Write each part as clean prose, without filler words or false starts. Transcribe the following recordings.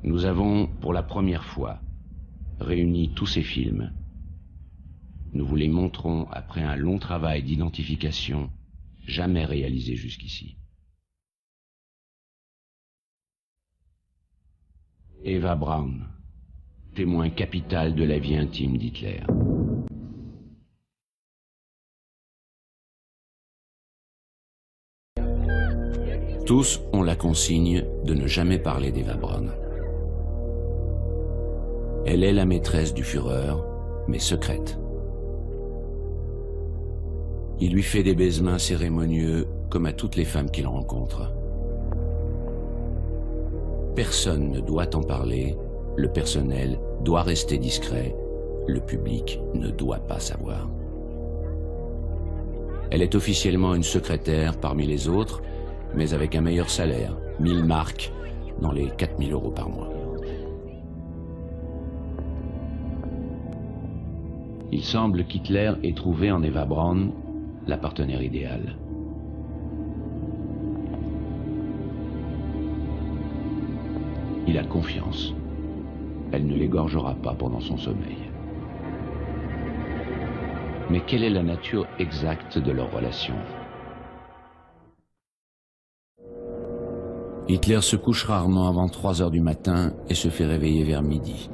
Nous avons, pour la première fois, réuni tous ces films. Nous vous les montrons après un long travail d'identification jamais réalisé jusqu'ici. Eva Braun, témoin capital de la vie intime d'Hitler. Tous ont la consigne de ne jamais parler d'Eva Braun. Elle est la maîtresse du Führer, mais secrète. Il lui fait des baisements cérémonieux comme à toutes les femmes qu'il rencontre. Personne ne doit en parler, le personnel doit rester discret, le public ne doit pas savoir. Elle est officiellement une secrétaire parmi les autres, mais avec un meilleur salaire, 1000 marks, dans les 4000 € par mois. Il semble qu'Hitler ait trouvé en Eva Braun la partenaire idéale. Il a confiance. Elle ne l'égorgera pas pendant son sommeil. Mais quelle est la nature exacte de leur relation? Hitler se couche rarement avant 3 heures du matin et se fait réveiller vers midi.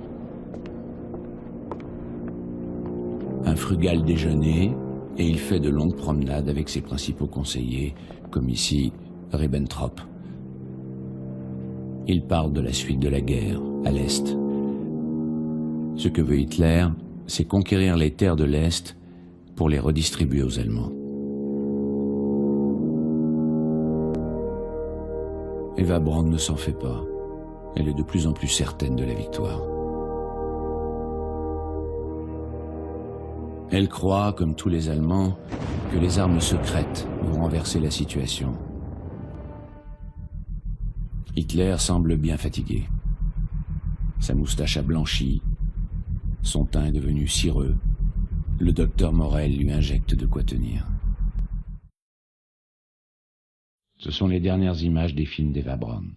Un frugal déjeuner, et il fait de longues promenades avec ses principaux conseillers, comme ici Ribbentrop. Il parle de la suite de la guerre, à l'Est. Ce que veut Hitler, c'est conquérir les terres de l'Est pour les redistribuer aux Allemands. Eva Braun ne s'en fait pas. Elle est de plus en plus certaine de la victoire. Elle croit, comme tous les Allemands, que les armes secrètes vont renverser la situation. Hitler semble bien fatigué. Sa moustache a blanchi, son teint est devenu cireux. Le docteur Morel lui injecte de quoi tenir. Ce sont les dernières images des films d'Eva Braun.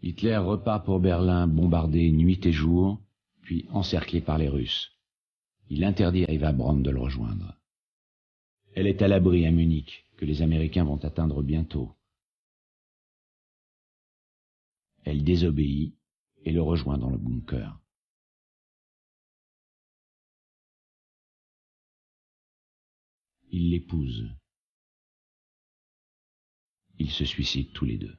Hitler repart pour Berlin bombardé nuit et jour, puis encerclé par les Russes. Il interdit à Eva Braun de le rejoindre. Elle est à l'abri à Munich, que les Américains vont atteindre bientôt. Elle désobéit et le rejoint dans le bunker. Il l'épouse. Ils se suicident tous les deux.